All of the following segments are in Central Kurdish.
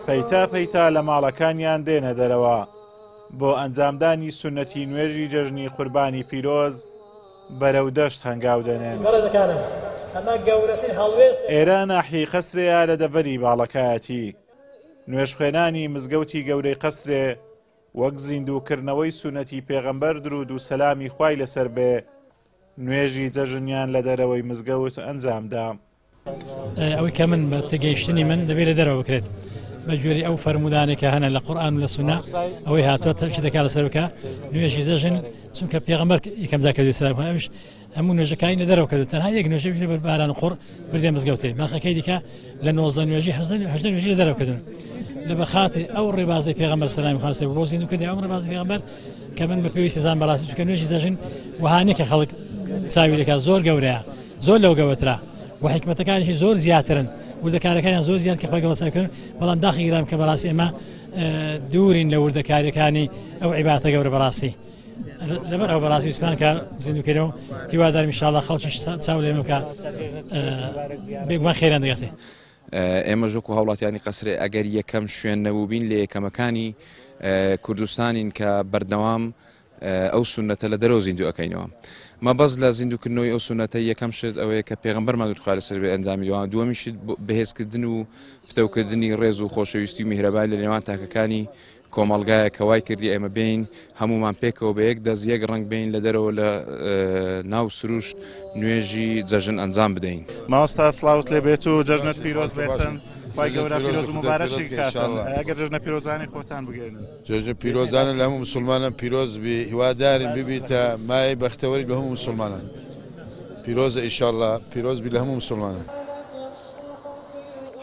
پەیتا پەیتا لە ماڵەکانیان دێنە دەرەوە بۆ ئەنجامدانی سونەتی نوێژی جەژنی قوربانی پیرۆز بەرەو دەشت هەنگاو دەنێن. ئێرە ناحیەی قەسرەیە لە دەڤەری باڵەکایەتی. نوێژخوێنانی مزگەوتی گەورەی قەسرێ وەک زیندووکردنەوەی سونەتی پێغەمبەر درود و سەلامی خوای لەسەر بێ نوێژی جەژنیان لە دەرەوەی مزگەوت ئەنجامدا. ئەوەی کە من بە تێگەیشتنی من دەبێت لە دەرەوە بکرێت بە جۆری ئەو فەرمودانێکە هەنە لە قورئان و لە سونە ئەوەی هاتووە چ دەکات لەسەر بکە نوێژی جەژن چونکە پێغەمبەر یەکەم جار کردووی سەلام ئەویش هەموو نوێژەکانی لە دەرەوە کردووە تەنها یەک نوێژەی بە باران و قوڕ بردێ مزگەوتێ باقیەکەی دیکە لە 19 نوێژی 18 نوێژی لە دەرەوە کردوون لە بەخاتێ ئەو ڕێبازی پێغەمبەر سەلامی خواسته و ڕۆزی نوکردی ئەو ڕێبازی پێغەمبەر کە من بە پێویستی زان بەڕاستی چونکە نوێژی جەژن وهانێک کە خەڵک چاوی دەکات زۆر گەورەیە زۆر لەو گەورەترە و حکمەتەکانیشی زۆر زیاترن وردەکاریەکانیان زۆر زیاد کە خۆی گەڵساکردن بەڵام داخی گرام کە بەڕاستی ئێمە دوورین لە وردەکاریەکانی ئەو عیبادەتە گەورە بەڕاستی لەبەر ئەو بەڕاستی ویسپان کە زیندووکەرەوە هیوادارم ئینشاءالله خەڵکیش چاو لێمە بکە بێگومان خێران دەگاتێ. ئێمە ژووک و هاوڵاتیانی قەسرێ ئەگەر یەکەم شوێن نەبووبین لە یەکەمەکانی کوردستانین کە بەردەوام ئەو سونەتە لە دەرەوە زیندوو ئەەکەینەوە. مەبەست لە زیندووکردنەوەی ئەو سونەتە یەکەم شت ئەوەیە کە پێغەمبەرمان دوتخوا لەسەر بێ ئەنجامیەوە دووەمیشت بەهێزکردن و فتەوکردنی ڕێز و خۆشەویستی و میهرەبانی لە نێوان تاکەکانی کۆمەڵگایە کە وای کردی ئێمە بین هەمومان پێکەوە بە یەک دەست یەک ڕنگ بین لە دەرەوە لە ناو سروش نوێژی جەژن ئەنجام بدەین. ماوەستا سڵاوت لێ بێت و جەژنت پیرۆز بێتن. خی گەورە پیرۆز و مبارەکی کاتن ئەگەر جەژنە پیرۆزانی خۆتان بگەێنن. جەژنە پیرۆزانە لە هەموو مسلمانان پیرۆز بی هیوادارین ببیتە مای بەختەوەری لە هەموو مسلمانان. پیرۆزە ئیشاءالله پیرۆز بی لە هەموو مسلمانان.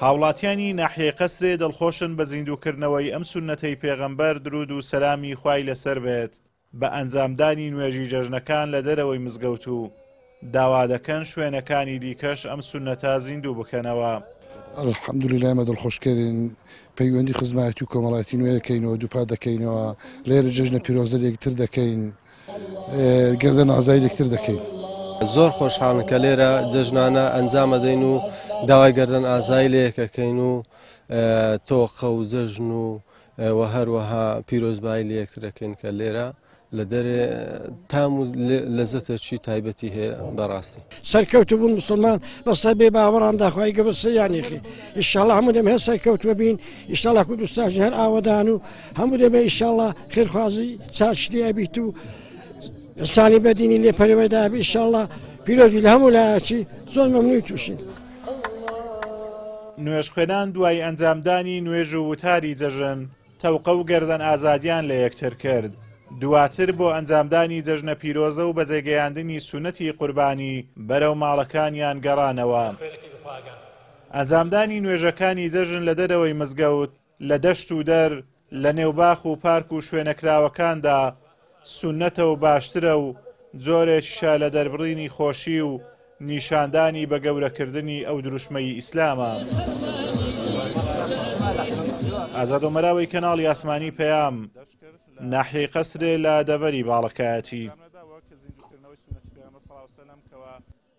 هاوڵاتیانی ناحیەی قەسرێ دڵخۆشن بە زیندووکردنەوەی ئەم سونەتەی پێغەمبەر درود و سەلامی خوای لەسەر بێت بە ئەنجامدانی نوێژی جەژنەکان لە دەرەوەی مزگەوت و داوا دەکەن شوێنەکانی دیکەش ئەم سونەتە زیندوو بکەنەوە. الحەمدولillah ئێمە دڵخۆشکەرین پەیوەندی خزمەتی و کۆمەڵایەتی نوێ دەکەینەوە دووپا دەکەینەوە لێرە جەژنە پیرۆزە یەکتر دەکەین گەردە ئازایی یەکتر دەکەین. زۆر خۆشحاڵن کە لێرە جەژنانە ئەنجام دەدەین و داوای گەردن ئازایی لە یەکەکەین و تۆقە و جەژن و هەروەها پیرۆزبایی لە یەکتر دەکەین کە لێرە لە دەرێ تام و لەزەتێکی تایبەتی هەیە بەڕاستی. سەرکەوتو بوون مسلمان بەسە بێ باوەڕان داخوای گەبەسەیانێکی ئیشاڵڵا هەموو دەمە هە سەرکەوتوە بین ئیشاڵڵا کوردستانی هەر ئاوەدان و هەموو دەبێ ئیشاڵڵا خێرخوازی چاشتی ئەبیت و ئەسانی بەدینی لێپەرەوەیدا بێ ئیشاڵڵا پیرۆزی لە هەموو لایەکی زۆر مەمنووی تووشین. نوێژخوێنان دوای ئەنجامدانی نوێژ و وتاری جەژن تەوقە و گەردەن ئازادیان لە یەکتر کرد. دواتر بۆ ئەنجامدانی جەژنە پیرۆزە و بەجێگەیاندنی سونەتی قوربانی بەرەو ماڵەکانیان گەڕانەوە. ئەنجامدانی نوێژەکانی جەژن لە دەرەوەی مزگەوت لە دەشت و دەر لە نێوباخ و پارک و شوێنەکراوەکاندا سونەتە و باشترە و جۆرێکیشە لە دەربڕینی خۆشی و نیشاندانی بە گەورەکردنی ئەو دروشمەی ئیسلامە. ئازادۆمەراوی کەناڵی ئاسمانی پەیام ناحیەی قەسرێ لە دەڤەری باڵەکایەتی.